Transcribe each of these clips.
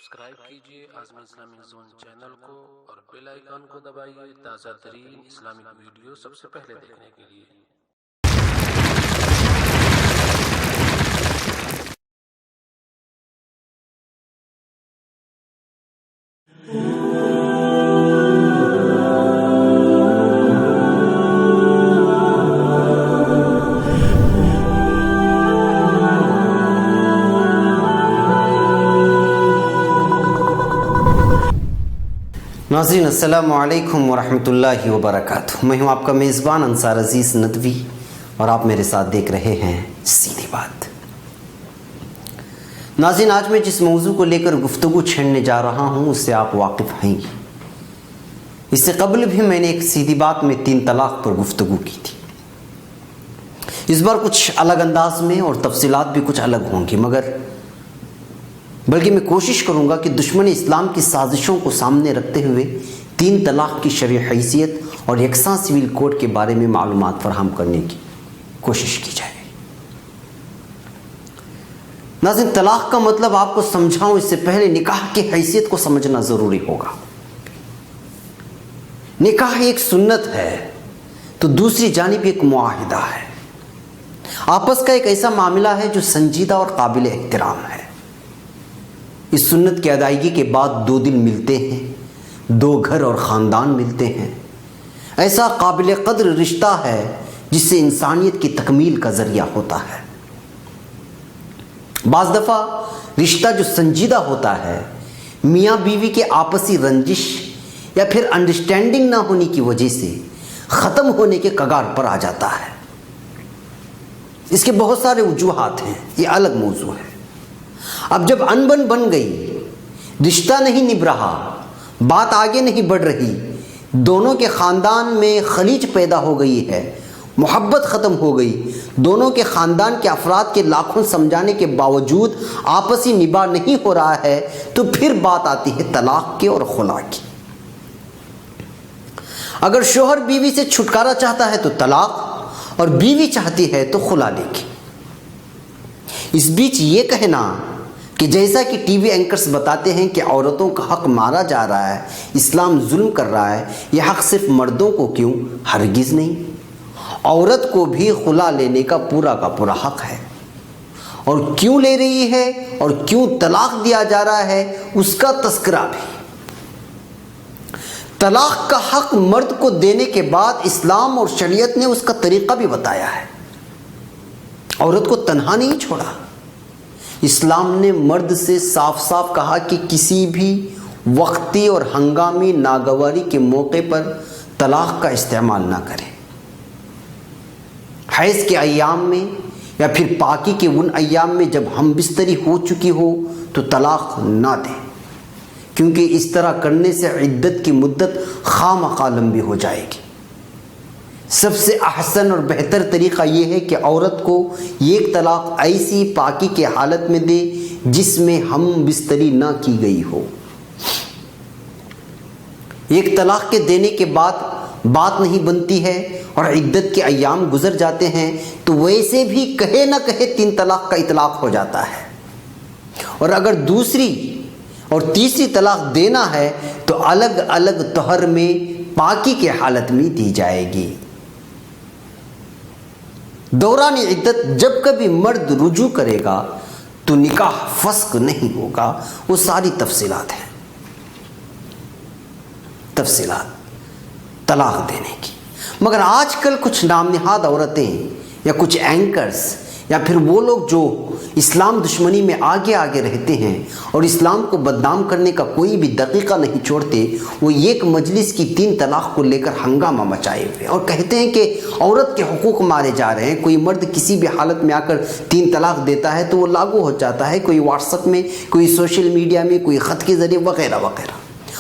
Subscribe کیجیے اعظم Islamic zone channel کو اور بیل آئیکن کو دبائیے تازہ ترین اسلامک ویڈیو سب سے پہلے دیکھنے کے لیے۔ ناظرین السلام علیکم ورحمۃ اللہ وبرکاتہ۔ میں ہوں آپ کا میزبان انصار عزیز ندوی اور آپ میرے ساتھ دیکھ رہے ہیں سیدھی بات۔ ناظرین، آج میں جس موضوع کو لے کر گفتگو چھیڑنے جا رہا ہوں اس سے آپ واقف ہیں گے۔ اس سے قبل بھی میں نے ایک سیدھی بات میں 3 طلاق پر گفتگو کی تھی۔ اس بار کچھ الگ انداز میں اور تفصیلات بھی کچھ الگ ہوں گی، بلکہ میں کوشش کروں گا کہ دشمن اسلام کی سازشوں کو سامنے رکھتے ہوئے 3 طلاق کی شرعی حیثیت اور یکساں سول کوڈ کے بارے میں معلومات فراہم کرنے کی کوشش کی جائے۔ ناظرین، طلاق کا مطلب آپ کو سمجھاؤں اس سے پہلے نکاح کی حیثیت کو سمجھنا ضروری ہوگا۔ نکاح ایک سنت ہے تو دوسری جانب ایک معاہدہ ہے، آپس کا ایک ایسا معاملہ ہے جو سنجیدہ اور قابل احترام ہے۔ اس سنت کی ادائیگی کے بعد 2 دل ملتے ہیں، 2 گھر اور خاندان ملتے ہیں۔ ایسا قابل قدر رشتہ ہے جس سے انسانیت کی تکمیل کا ذریعہ ہوتا ہے۔ بعض دفعہ رشتہ جو سنجیدہ ہوتا ہے میاں بیوی کے آپسی رنجش یا پھر انڈرسٹینڈنگ نہ ہونے کی وجہ سے ختم ہونے کے کگار پر آ جاتا ہے۔ اس کے بہت سارے وجوہات ہیں، یہ الگ موضوع ہے۔ اب جب انبن بن گئی، رشتہ نہیں نبھ رہا، بات آگے نہیں بڑھ رہی، دونوں کے خاندان میں خلیج پیدا ہو گئی ہے، محبت ختم ہو گئی، دونوں کے خاندان کے افراد کے لاکھوں سمجھانے کے باوجود آپسی نباہ نہیں ہو رہا ہے، تو پھر بات آتی ہے طلاق کی اور خلا کی۔ اگر شوہر بیوی سے چھٹکارا چاہتا ہے تو طلاق، اور بیوی چاہتی ہے تو خلا لے گی۔ اس بیچ یہ کہنا کہ جیسا کہ ٹی وی اینکرز بتاتے ہیں کہ عورتوں کا حق مارا جا رہا ہے، اسلام ظلم کر رہا ہے، یہ حق صرف مردوں کو کیوں؟ ہرگز نہیں، عورت کو بھی خلا لینے کا پورا حق ہے، اور کیوں لے رہی ہے اور کیوں طلاق دیا جا رہا ہے اس کا تذکرہ بھی۔ طلاق کا حق مرد کو دینے کے بعد اسلام اور شریعت نے اس کا طریقہ بھی بتایا ہے، عورت کو تنہا نہیں چھوڑا۔ اسلام نے مرد سے صاف صاف کہا کہ کسی بھی وقتی اور ہنگامی ناگواری کے موقع پر طلاق کا استعمال نہ کرے۔ حیض کے ایام میں یا پھر پاکی کے ان ایام میں جب ہم بستری ہو چکی ہو تو طلاق نہ دے، کیونکہ اس طرح کرنے سے عدت کی مدت خواہ لمبی ہو جائے گی۔ سب سے احسن اور بہتر طریقہ یہ ہے کہ عورت کو ایک طلاق ایسی پاکی کے حالت میں دے جس میں ہم بستری نہ کی گئی ہو۔ ایک طلاق کے دینے کے بعد بات نہیں بنتی ہے اور عدت کے ایام گزر جاتے ہیں تو ویسے بھی کہے نہ کہے 3 طلاق کا اطلاق ہو جاتا ہے، اور اگر دوسری اور تیسری طلاق دینا ہے تو الگ الگ طہر میں پاکی کے حالت میں دی جائے گی۔ دوران عدت جب کبھی مرد رجوع کرے گا تو نکاح فسخ نہیں ہوگا، وہ ساری تفصیلات ہیں، تفصیلات طلاق دینے کی۔ مگر آج کل کچھ نام نہاد عورتیں یا کچھ اینکرز یا پھر وہ لوگ جو اسلام دشمنی میں آگے رہتے ہیں اور اسلام کو بدنام کرنے کا کوئی بھی دقیقہ نہیں چھوڑتے، وہ ایک مجلس کی 3 طلاق کو لے کر ہنگامہ مچائے ہوئے اور کہتے ہیں کہ عورت کے حقوق مارے جا رہے ہیں۔ کوئی مرد کسی بھی حالت میں آ کر 3 طلاق دیتا ہے تو وہ لاگو ہو جاتا ہے، کوئی واٹس ایپ میں، کوئی سوشل میڈیا میں، کوئی خط کے ذریعے وغیرہ وغیرہ۔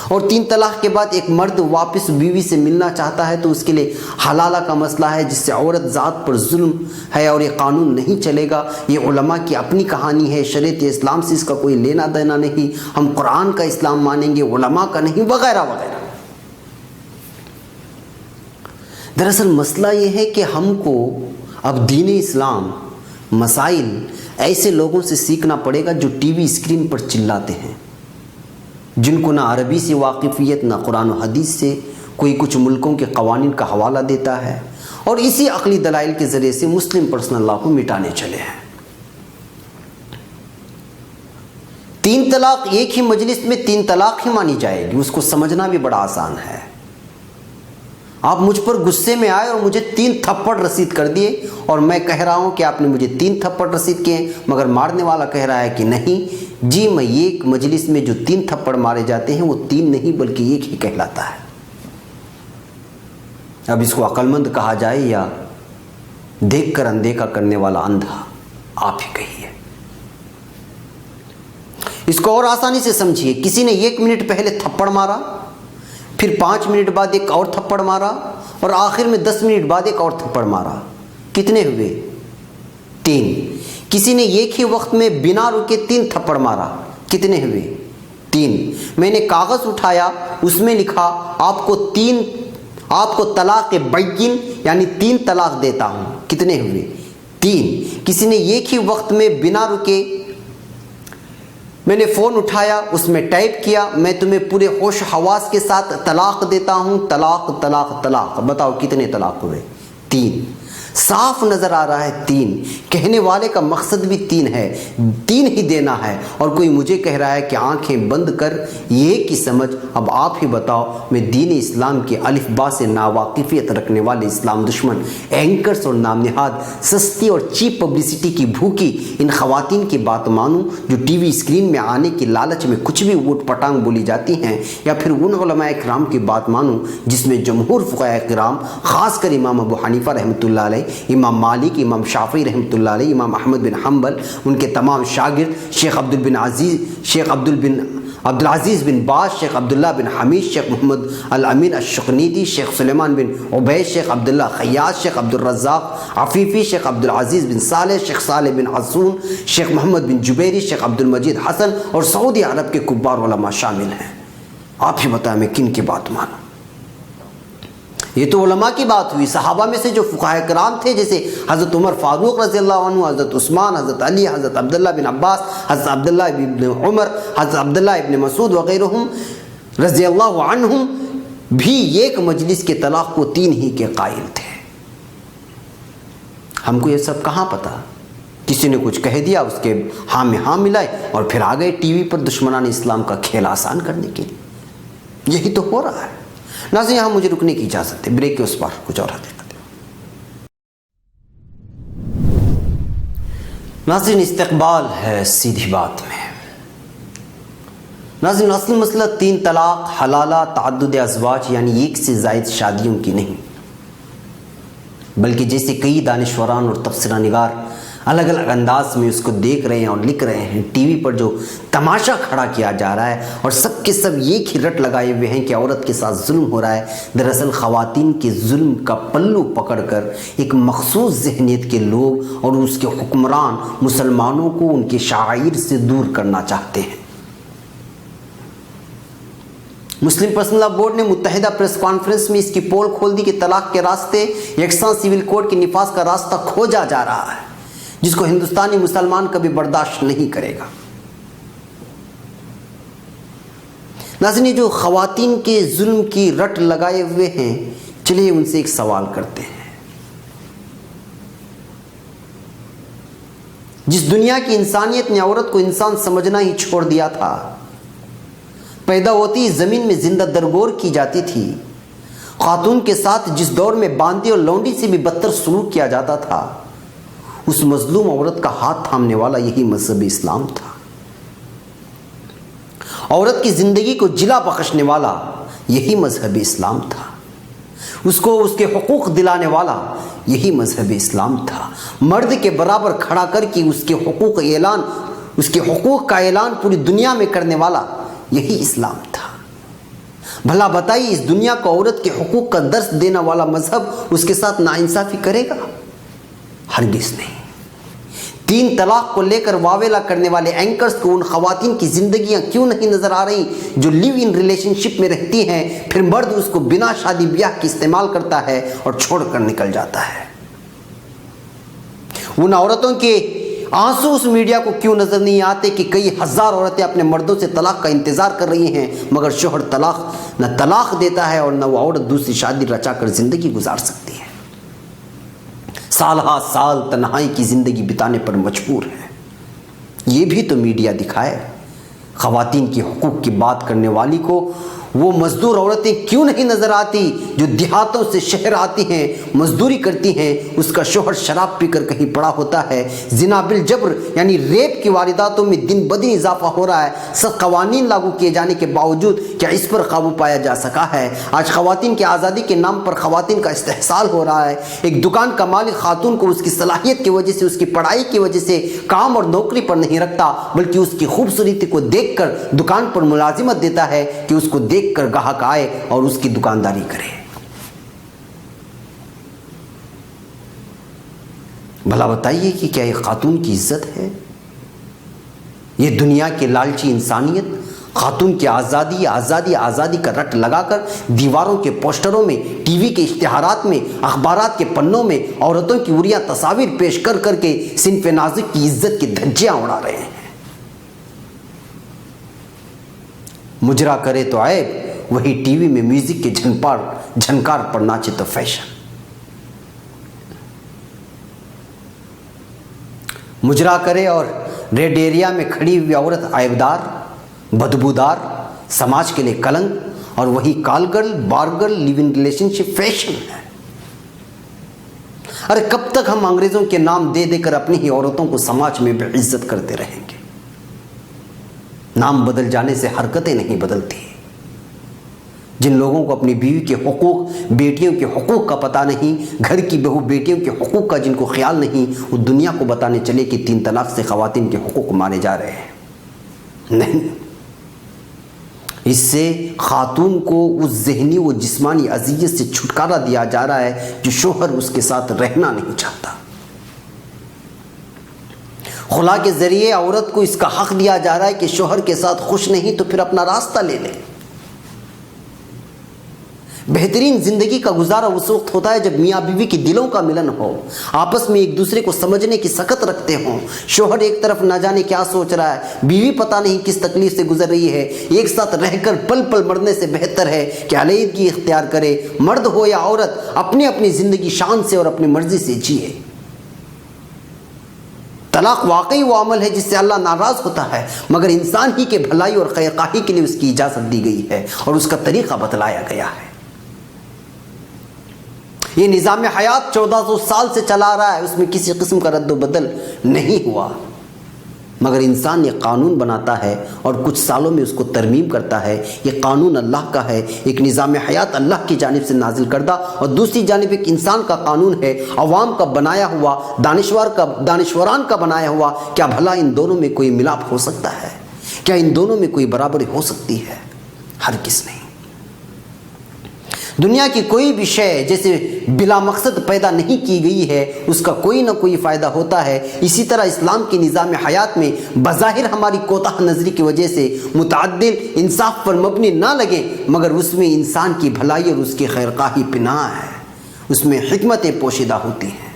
اور 3 طلاق کے بعد ایک مرد واپس بیوی سے ملنا چاہتا ہے تو اس کے لیے حلالہ کا مسئلہ ہے، جس سے عورت ذات پر ظلم ہے اور یہ قانون نہیں چلے گا۔ یہ علماء کی اپنی کہانی ہے، شریعت اسلام سے اس کا کوئی لینا دینا نہیں، ہم قرآن کا اسلام مانیں گے، علماء کا نہیں، وغیرہ وغیرہ۔ دراصل مسئلہ یہ ہے کہ ہم کو اب دین اسلام مسائل ایسے لوگوں سے سیکھنا پڑے گا جو ٹی وی اسکرین پر چلاتے ہیں، جن کو نہ عربی سے واقفیت نہ قرآن و حدیث سے، کوئی کچھ ملکوں کے قوانین کا حوالہ دیتا ہے اور اسی عقلی دلائل کے ذریعے سے مسلم پرسنل لا کو مٹانے چلے ہیں۔ 3 طلاق ایک ہی مجلس میں 3 طلاق ہی مانی جائے گی، اس کو سمجھنا بھی بڑا آسان ہے۔ آپ مجھ پر غصے میں آئے اور مجھے 3 تھپڑ رسید کر دیے اور میں کہہ رہا ہوں کہ آپ نے مجھے 3 تھپڑ رسید کیے، مگر مارنے والا کہہ رہا ہے کہ نہیں جی، میں ایک مجلس میں جو 3 تھپڑ مارے جاتے ہیں وہ 3 نہیں بلکہ ایک ہی کہلاتا ہے۔ اب اس کو عقل مند کہا جائے یا دیکھ کر اندیکھا کرنے والا اندھا، آپ ہی کہیے۔ اس کو اور آسانی سے سمجھیے، کسی نے 1 منٹ پہلے تھپڑ مارا، پھر 5 منٹ بعد ایک اور تھپڑ مارا اور آخر میں 10 منٹ بعد ایک اور تھپڑ مارا، کتنے ہوئے؟ 3۔ کسی نے ایک ہی وقت میں بنا رکے 3 تھپڑ مارا، کتنے ہوئے؟ 3۔ میں نے کاغذ اٹھایا، اس میں لکھا آپ کو طلاق بین یعنی 3 طلاق دیتا ہوں، کتنے ہوئے؟ 3۔ کسی نے ایک ہی وقت میں بنا رکے، میں نے فون اٹھایا، اس میں ٹائپ کیا میں تمہیں پورے ہوش حواس کے ساتھ طلاق دیتا ہوں، طلاق طلاق طلاق، بتاؤ کتنے طلاق ہوئے؟ 3۔ صاف نظر آ رہا ہے 3، کہنے والے کا مقصد بھی 3 ہے، 3 ہی دینا ہے، اور کوئی مجھے کہہ رہا ہے کہ آنکھیں بند کر یہ کی سمجھ۔ اب آپ ہی بتاؤ، میں دین اسلام کے الف با سے ناواقفیت رکھنے والے اسلام دشمن اینکرز اور نام نہاد سستی اور چیپ پبلسٹی کی بھوکی ان خواتین کی بات مانوں جو ٹی وی اسکرین میں آنے کی لالچ میں کچھ بھی ووٹ پٹانگ بولی جاتی ہیں، یا پھر ان علماء کرام کی بات مانوں جس میں جمہور فقہاء کرام خاص کر امام ابو حنیفہ رحمۃ اللہ علیہ، امام مالک، امام شافعی رحمۃ اللہ علیہ، امام احمد بن حنبل، ان کے تمام شاگرد شیخ عبدالعزیز بن باز، شیخ عبداللہ بن حمید، شیخ محمد الامین الشقنیطی، شیخ سلیمان بن عبید، شیخ عبداللہ خیاط، شیخ عبدالرزاق عفیفی، شیخ عبدالعزیز بن صالح، شیخ صالح بن عصون، شیخ محمد بن جبیری، شیخ عبدالمجید حسن اور سعودی عرب کے کبار علماء شامل ہیں۔ آپ ہی بتائیں میں کن کی بات مانوں؟ یہ تو علماء کی بات ہوئی۔ صحابہ میں سے جو فقہاء کرام تھے جیسے حضرت عمر فاروق رضی اللہ عنہ، حضرت عثمان، حضرت علی، حضرت عبداللہ بن عباس، حضرت عبداللہ بن عمر، حضرت عبداللہ ابن مسعود وغیرہم رضی اللہ عنہم بھی ایک مجلس کے طلاق کو 3 ہی کے قائل تھے۔ ہم کو یہ سب کہاں پتا؟ کسی نے کچھ کہہ دیا، اس کے ہاں میں ہاں ملائے اور پھر آ گئے ٹی وی پر دشمنان اسلام کا کھیل آسان کرنے کے لیے۔ یہی تو ہو رہا ہے۔ ناظرین، یہاں مجھے رکنے کی اجازت ہے، بریک کے اس پار کچھ اور حقیقت ہے۔ ناظرین، استقبال ہے سیدھی بات میں۔ ناظرین، اصل مسئلہ 3 طلاق، حلالہ، تعدد ازواج یعنی 1 سے زائد شادیوں کی نہیں، بلکہ جیسے کئی دانشوران اور تبصرہ نگار الگ الگ انداز میں اس کو دیکھ رہے ہیں اور لکھ رہے ہیں، ٹی وی پر جو تماشا کھڑا کیا جا رہا ہے اور سب کے سب ایک ہی رٹ لگائے ہوئے ہیں کہ عورت کے ساتھ ظلم ہو رہا ہے، دراصل خواتین کے ظلم کا پلو پکڑ کر ایک مخصوص ذہنیت کے لوگ اور اس کے حکمران مسلمانوں کو ان کے شعائر سے دور کرنا چاہتے ہیں۔ مسلم پرسنل لا بورڈ نے متحدہ پریس کانفرنس میں اس کی پول کھول دی کہ طلاق کے راستے یکساں سول کوڈ کے نفاذ کا راستہ کھوجا جا رہا ہے، جس کو ہندوستانی مسلمان کبھی برداشت نہیں کرے گا۔ ناظرین، جو خواتین کے ظلم کی رٹ لگائے ہوئے ہیں، چلیے ان سے ایک سوال کرتے ہیں۔ جس دنیا کی انسانیت نے عورت کو انسان سمجھنا ہی چھوڑ دیا تھا، پیدا ہوتی زمین میں زندہ درگور کی جاتی تھی، خاتون کے ساتھ جس دور میں باندی اور لونڈی سے بھی بدتر سلوک کیا جاتا تھا، اس مظلوم عورت کا ہاتھ تھامنے والا یہی مذہب اسلام تھا۔ عورت کی زندگی کو جلا بخشنے والا یہی مذہب اسلام تھا، اس کو اس کے حقوق دلانے والا یہی مذہب اسلام تھا، مرد کے برابر کھڑا کر کے اس کے حقوق کا اعلان پوری دنیا میں کرنے والا یہی اسلام تھا۔ بھلا بتائیے، اس دنیا کو عورت کے حقوق کا درس دینے والا مذہب اس کے ساتھ ناانصافی کرے گا؟ ہرگز نہیں۔ 3 طلاق کو لے کر واویلا کرنے والے اینکرز کو ان خواتین کی زندگیاں کیوں نہیں نظر آ رہی جو لیو ان ریلیشن شپ میں رہتی ہیں، پھر مرد اس کو بنا شادی بیاہ کے استعمال کرتا ہے اور چھوڑ کر نکل جاتا ہے؟ ان عورتوں کے آنسو اس میڈیا کو کیوں نظر نہیں آتے کہ کئی ہزار عورتیں اپنے مردوں سے طلاق کا انتظار کر رہی ہیں، مگر شوہر نہ طلاق دیتا ہے اور نہ وہ عورت دوسری شادی رچا کر زندگی گزار سکتی ہے، سال ہا سال تنہائی کی زندگی بتانے پر مجبور ہے۔ یہ بھی تو میڈیا دکھائے۔ خواتین کے حقوق کی بات کرنے والی کو وہ مزدور عورتیں کیوں نہیں نظر آتی جو دیہاتوں سے شہر آتی ہیں، مزدوری کرتی ہیں، اس کا شوہر شراب پی کر کہیں پڑا ہوتا ہے، زنا بالجبر یعنی ریپ کی وارداتوں میں دن بدن اضافہ ہو رہا ہے۔ سب قوانین لاگو کیے جانے کے باوجود کیا اس پر قابو پایا جا سکا ہے؟ آج خواتین کی آزادی کے نام پر خواتین کا استحصال ہو رہا ہے۔ ایک دکان کا مالک خاتون کو اس کی صلاحیت کی وجہ سے، اس کی پڑھائی کی وجہ سے کام اور نوکری پر نہیں رکھتا، بلکہ اس کی خوبصورتی کو دیکھ کر دکان پر ملازمت دیتا ہے کہ اس کو دیکھ کر گاہک آئے اور اس کی دکانداری کرے۔ بھلا بتائیے کہ کیا یہ خاتون کی عزت ہے؟ یہ دنیا کے لالچی انسانیت خاتون کی آزادی آزادی آزادی کا رٹ لگا کر دیواروں کے پوسٹروں میں، ٹی وی کے اشتہارات میں، اخبارات کے پنوں میں عورتوں کی عریاں تصاویر پیش کر کر کے صنف نازک کی عزت کی دھجیاں اڑا رہے ہیں۔ مجرا کرے تو عیب، وہی ٹی وی میں میوزک کے جھنکار پر ناچے تو فیشن۔ مجرا کرے اور ریڈ ایریا میں کھڑی ہوئی عورت عیبدار، بدبودار، سماج کے لیے کلنک، اور وہی call girl, bar girl, live in relationship fashion ہے۔ ارے کب تک ہم انگریزوں کے نام دے دے کر اپنی ہی عورتوں کو سماج میں بے عزت کرتے رہیں گے؟ نام بدل جانے سے حرکتیں نہیں بدلتی۔ جن لوگوں کو اپنی بیوی کے حقوق، بیٹیوں کے حقوق کا پتہ نہیں، گھر کی بہو بیٹیوں کے حقوق کا جن کو خیال نہیں، وہ دنیا کو بتانے چلے کہ 3 طلاق سے خواتین کے حقوق مانے جا رہے ہیں۔ نہیں، اس سے خاتون کو اس ذہنی و جسمانی اذیت سے چھٹکارا دیا جا رہا ہے جو شوہر اس کے ساتھ رہنا نہیں چاہتا۔ خلا کے ذریعے عورت کو اس کا حق دیا جا رہا ہے کہ شوہر کے ساتھ خوش نہیں تو پھر اپنا راستہ لے لے۔ بہترین زندگی کا گزارا اس وقت ہوتا ہے جب میاں بیوی کی دلوں کا ملن ہو، آپس میں ایک دوسرے کو سمجھنے کی سکت رکھتے ہوں۔ شوہر ایک طرف نہ جانے کیا سوچ رہا ہے، بیوی پتہ نہیں کس تکلیف سے گزر رہی ہے۔ ایک ساتھ رہ کر پل پل مرنے سے بہتر ہے کہ علیحدگی اختیار کرے۔ مرد ہو یا عورت، اپنی اپنی زندگی شان سے اور اپنی مرضی سے جیے۔ طلاق واقعی وہ عمل ہے جس سے اللہ ناراض ہوتا ہے، مگر انسان ہی کے بھلائی اور خیرخواہی کے لیے اس کی اجازت دی گئی ہے اور اس کا طریقہ بتلایا گیا ہے۔ یہ نظام حیات 1400 سال سے چلا رہا ہے، اس میں کسی قسم کا رد و بدل نہیں ہوا، مگر انسان یہ قانون بناتا ہے اور کچھ سالوں میں اس کو ترمیم کرتا ہے۔ یہ قانون اللہ کا ہے، ایک نظام حیات اللہ کی جانب سے نازل کردہ، اور دوسری جانب ایک انسان کا قانون ہے، عوام کا بنایا ہوا، دانشوران کا بنایا ہوا۔ کیا بھلا ان دونوں میں کوئی ملاپ ہو سکتا ہے؟ کیا ان دونوں میں کوئی برابری ہو سکتی ہے؟ ہرگز نہیں۔ دنیا کی کوئی بھی شے جیسے بلا مقصد پیدا نہیں کی گئی ہے، اس کا کوئی نہ کوئی فائدہ ہوتا ہے۔ اسی طرح اسلام کے نظام حیات میں بظاہر ہماری کوتاہ نظری کی وجہ سے متعدل انصاف پر مبنی نہ لگے، مگر اس میں انسان کی بھلائی اور اس کی خیرخواہی پنہاں ہے، اس میں حکمتیں پوشیدہ ہوتی ہیں۔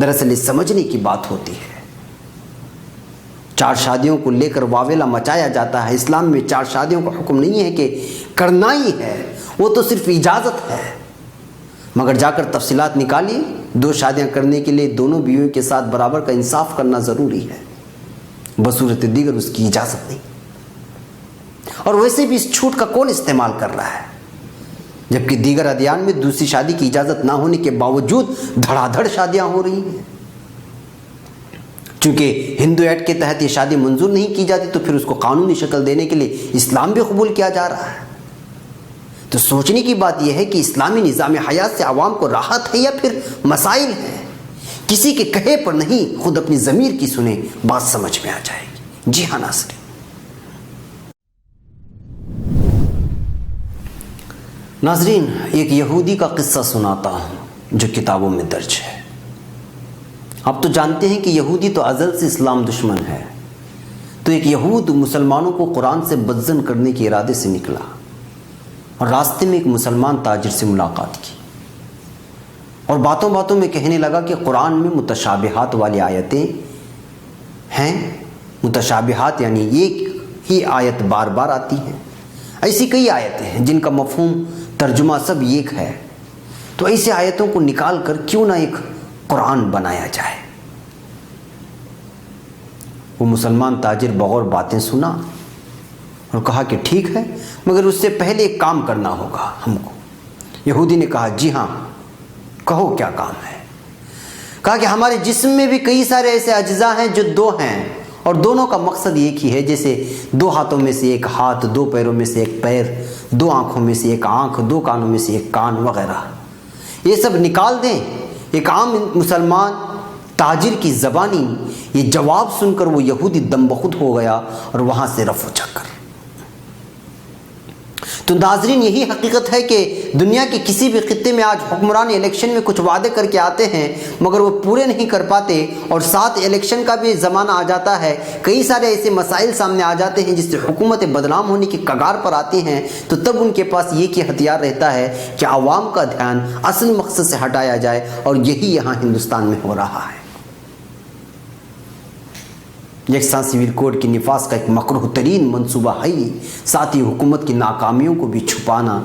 دراصل یہ سمجھنے کی بات ہوتی ہے۔ 4 شادیوں کو لے کر واویلا مچایا جاتا ہے۔ اسلام میں 4 شادیوں کا حکم نہیں ہے کہ کرنا ہی ہے، وہ تو صرف اجازت ہے، مگر جا کر تفصیلات نکالیے۔ 2 شادیاں کرنے کے لیے دونوں بیویوں کے ساتھ برابر کا انصاف کرنا ضروری ہے، بصورت دیگر اس کی اجازت نہیں۔ اور ویسے بھی اس چھوٹ کا کون استعمال کر رہا ہے، جبکہ دیگر ادیان میں دوسری شادی کی اجازت نہ ہونے کے باوجود دھڑا دھڑ شادیاں ہو رہی ہیں۔ چونکہ ہندو ایکٹ کے تحت یہ شادی منظور نہیں کی جاتی، تو پھر اس کو قانونی شکل دینے کے لیے اسلام بھی قبول کیا جا رہا ہے۔ تو سوچنے کی بات یہ ہے کہ اسلامی نظام حیات سے عوام کو راحت ہے یا پھر مسائل ہیں؟ کسی کے کہے پر نہیں، خود اپنی ضمیر کی سنیں، بات سمجھ میں آ جائے گی۔ جی ہاں ناظرین، ایک یہودی کا قصہ سناتا ہوں جو کتابوں میں درج ہے۔ آپ تو جانتے ہیں کہ یہودی تو ازل سے اسلام دشمن ہے، تو ایک یہود مسلمانوں کو قرآن سے بدزن کرنے کے ارادے سے نکلا اور راستے میں ایک مسلمان تاجر سے ملاقات کی، اور باتوں باتوں میں کہنے لگا کہ قرآن میں متشابہات والی آیتیں ہیں متشابہات یعنی ایک ہی آیت بار بار آتی ہے. ایسی کئی آیتیں ہیں جن کا مفہوم ترجمہ سب ایک ہے. تو ایسے آیتوں کو نکال کر کیوں نہ ایک قرآن بنایا جائے. وہ مسلمان تاجر بغور باتیں سنا اور کہا کہ ٹھیک ہے، مگر اس سے پہلے ایک کام کرنا ہوگا ہم کو. یہودی نے کہا جی ہاں کہو کیا کام ہے. کہا کہ ہمارے جسم میں بھی کئی سارے ایسے اجزاء ہیں جو دو ہیں اور دونوں کا مقصد ایک ہی ہے. جیسے دو ہاتھوں میں سے ایک ہاتھ، دو پیروں میں سے ایک پیر، دو آنکھوں میں سے ایک آنکھ، دو کانوں میں سے ایک کان وغیرہ. یہ سب نکال دیں. ایک عام مسلمان تاجر کی زبانی یہ جواب سن کر وہ یہودی دم بخود ہو گیا اور وہاں سے رفو چکر. تو ناظرین یہی حقیقت ہے کہ دنیا کے کسی بھی خطے میں آج حکمران الیکشن میں کچھ وعدے کر کے آتے ہیں مگر وہ پورے نہیں کر پاتے، اور ساتھ الیکشن کا بھی زمانہ آ جاتا ہے. کئی سارے ایسے مسائل سامنے آ جاتے ہیں جس سے حکومتیں بدنام ہونے کی کگار پر آتی ہیں. تو تب ان کے پاس یہ کہ ہتھیار رہتا ہے کہ عوام کا دھیان اصل مقصد سے ہٹایا جائے، اور یہی یہاں ہندوستان میں ہو رہا ہے. یکساں سول کوڈ کی نفاذ کا ایک مکروہ ترین منصوبہ ہے، ساتھ ہی حکومت کی ناکامیوں کو بھی چھپانا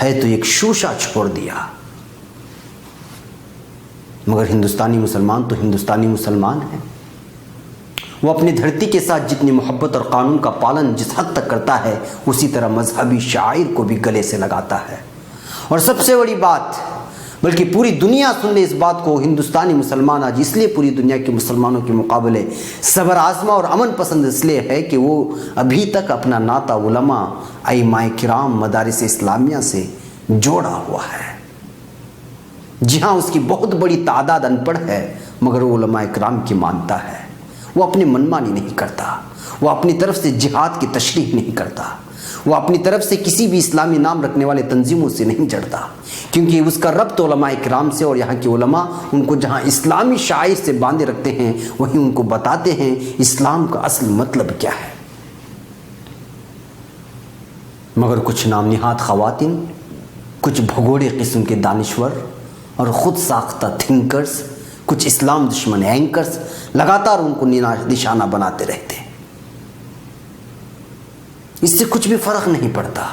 ہے تو ایک شوشہ چھوڑ دیا. مگر ہندوستانی مسلمان تو ہندوستانی مسلمان ہے. وہ اپنی دھرتی کے ساتھ جتنی محبت اور قانون کا پالن جس حد تک کرتا ہے اسی طرح مذہبی شعائر کو بھی گلے سے لگاتا ہے. اور سب سے بڑی بات، بلکہ پوری دنیا سن لے اس بات کو، ہندوستانی مسلمان آج اس لیے پوری دنیا کے مسلمانوں کے مقابلے صبر آزما اور امن پسند اس لیے ہے کہ وہ ابھی تک اپنا ناطہ علماء ائمہ کرام مدارس اسلامیہ سے جوڑا ہوا ہے. جی ہاں اس کی بہت بڑی تعداد ان پڑھ ہے مگر وہ علماء کرام کی مانتا ہے. وہ اپنی منمانی نہیں کرتا، وہ اپنی طرف سے جہاد کی تشریح نہیں کرتا، وہ اپنی طرف سے کسی بھی اسلامی نام رکھنے والے تنظیموں سے نہیں جڑتا، کیونکہ اس کا ربط علماء کرام سے، اور یہاں کے علماء ان کو جہاں اسلامی شعائر سے باندھے رکھتے ہیں وہیں ان کو بتاتے ہیں اسلام کا اصل مطلب کیا ہے. مگر کچھ نام نہاد خواتین، کچھ بھگوڑے قسم کے دانشور اور خود ساختہ تھنکرز، کچھ اسلام دشمن اینکرز لگاتار ان کو نشانہ بناتے رہتے ہیں. اس سے کچھ بھی فرق نہیں پڑتا.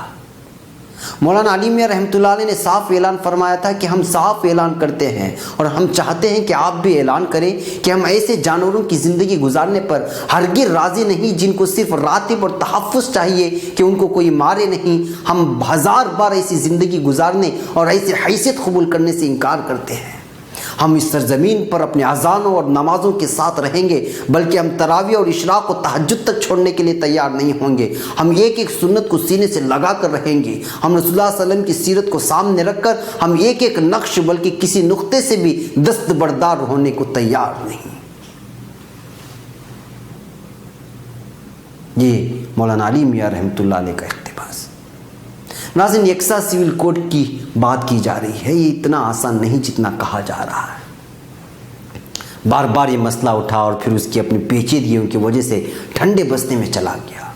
مولانا علی میاں رحمۃ اللہ علیہ نے صاف اعلان فرمایا تھا کہ ہم صاف اعلان کرتے ہیں اور ہم چاہتے ہیں کہ آپ بھی اعلان کریں کہ ہم ایسے جانوروں کی زندگی گزارنے پر ہرگز راضی نہیں جن کو صرف راتب اور تحفظ چاہیے کہ ان کو کوئی مارے نہیں. ہم ہزار بار ایسی زندگی گزارنے اور ایسی حیثیت قبول کرنے سے انکار کرتے ہیں. ہم اس سرزمین پر اپنے اذانوں اور نمازوں کے ساتھ رہیں گے، بلکہ ہم تراویح اور اشراق و تہجد تک چھوڑنے کے لیے تیار نہیں ہوں گے. ہم ایک ایک سنت کو سینے سے لگا کر رہیں گے. ہم رسول اللہ صلی اللہ علیہ وسلم کی سیرت کو سامنے رکھ کر ہم ایک ایک نقش بلکہ کسی نقطے سے بھی دستبردار ہونے کو تیار نہیں. یہ مولانا علی میاں رحمۃ اللہ علیہ کا اقتباس. ناظرین یکساں سول کوڈ کی بات کی جا رہی ہے، یہ اتنا آسان نہیں جتنا کہا جا رہا ہے. بار بار یہ مسئلہ اٹھا اور پھر اس کی اپنی پیچیدگیوں کی وجہ سے ٹھنڈے بستے میں چلا گیا.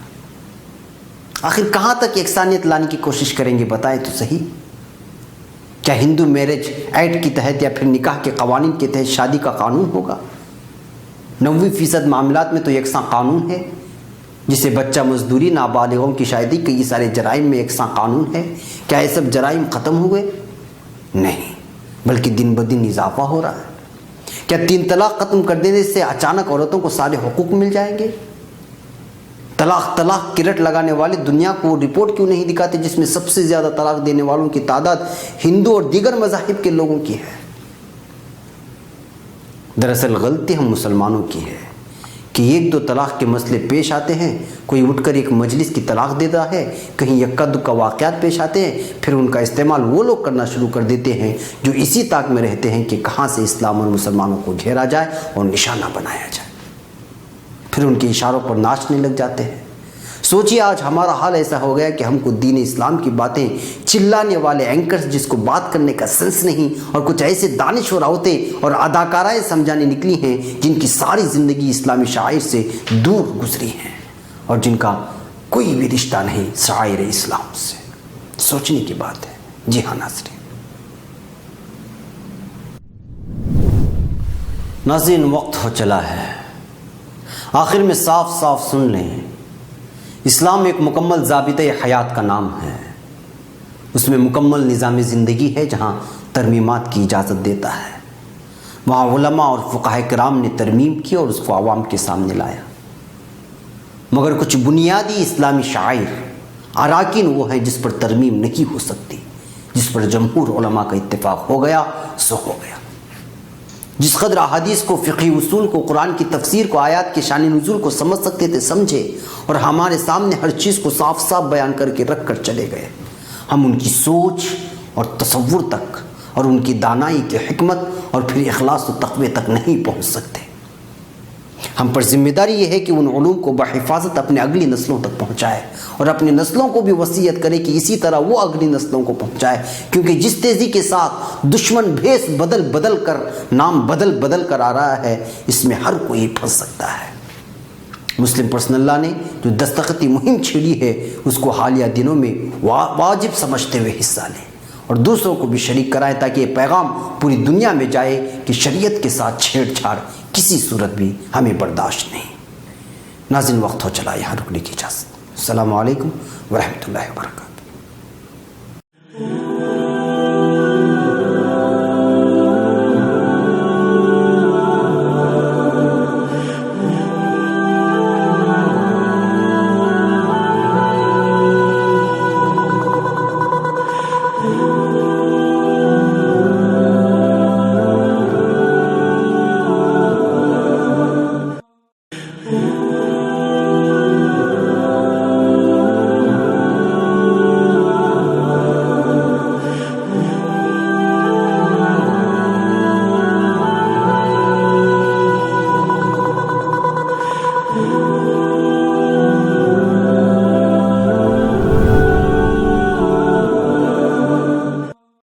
آخر کہاں تک یکسانیت لانے کی کوشش کریں گے بتائیں تو صحیح. کیا ہندو میرج ایکٹ کے تحت یا پھر نکاح کے قوانین کے تحت شادی کا قانون ہوگا؟ 90% معاملات میں تو یکساں قانون ہے، جسے بچہ مزدوری، نابالغوں کی شادی، کئی سارے جرائم میں یکساں قانون ہے. کیا یہ سب جرائم ختم ہوئے؟ نہیں، بلکہ دن بدن اضافہ ہو رہا ہے. کیا 3 طلاق ختم کر دینے سے اچانک عورتوں کو سارے حقوق مل جائیں گے؟ طلاق کی رٹ لگانے والے دنیا کو رپورٹ کیوں نہیں دکھاتے جس میں سب سے زیادہ طلاق دینے والوں کی تعداد ہندو اور دیگر مذاہب کے لوگوں کی ہے؟ دراصل غلطی ہم مسلمانوں کی ہے کہ 1-2 طلاق کے مسئلے پیش آتے ہیں، کوئی اٹھ کر ایک مجلس کی طلاق دیتا ہے، کہیں یکا دکا واقعات پیش آتے ہیں، پھر ان کا استعمال وہ لوگ کرنا شروع کر دیتے ہیں جو اسی طاق میں رہتے ہیں کہ کہاں سے اسلام اور مسلمانوں کو گھیرا جائے اور نشانہ بنایا جائے. پھر ان کے اشاروں پر ناچنے لگ جاتے ہیں. سوچیے آج ہمارا حال ایسا ہو گیا کہ ہم کو دین اسلام کی باتیں چلانے والے اینکرز جس کو بات کرنے کا سنس نہیں، اور کچھ ایسے دانشور عورتیں اور اداکارائیں سمجھانے نکلی ہیں جن کی ساری زندگی اسلامی شعائر سے دور گزری ہیں اور جن کا کوئی بھی رشتہ نہیں شعائر اسلام سے. سوچنے کی بات ہے. جی ہاں ناظرین، وقت ہو چلا ہے. آخر میں صاف صاف سن لیں، اسلام ایک مکمل ضابطۂ حیات کا نام ہے۔ اس میں مکمل نظام زندگی ہے جہاں ترمیمات کی اجازت دیتا ہے۔ وہاں علماء اور فقہاء کرام نے ترمیم کی اور اس کو عوام کے سامنے لایا، مگر کچھ بنیادی اسلامی شعائر اراکین وہ ہیں جس پر ترمیم نہیں ہو سکتی، جس پر جمہور علماء کا اتفاق ہو گیا سو ہو گیا۔ جس قدر احادیث کو، فقہی اصول کو، قرآن کی تفسیر کو، آیات کے شان نزول کو سمجھ سکتے تھے سمجھے، اور ہمارے سامنے ہر چیز کو صاف صاف بیان کر کے رکھ کر چلے گئے۔ ہم ان کی سوچ اور تصور تک اور ان کی دانائی کی حکمت اور پھر اخلاص و تقوی تک نہیں پہنچ سکتے۔ ہم پر ذمہ داری یہ ہے کہ ان علوم کو بحفاظت اپنے اگلی نسلوں تک پہنچائے، اور اپنے نسلوں کو بھی وصیت کرے کہ اسی طرح وہ اگلی نسلوں کو پہنچائے، کیونکہ جس تیزی کے ساتھ دشمن بھیس بدل کر، نام بدل کر آ رہا ہے، اس میں ہر کوئی پھنس سکتا ہے۔ مسلم پرسنل لا نے جو دستخطی مہم چھیڑی ہے، اس کو حالیہ دنوں میں واجب سمجھتے ہوئے حصہ لیں اور دوسروں کو بھی شریک کرائیں، تاکہ یہ پیغام پوری دنیا میں جائے کہ شریعت کے ساتھ چھیڑ چھاڑ کسی صورت بھی ہمیں برداشت نہیں۔ ناظرین، وقت ہو چلا، یہاں رکنے کی اجازت۔ السلام علیکم ورحمۃ اللہ وبرکاتہ۔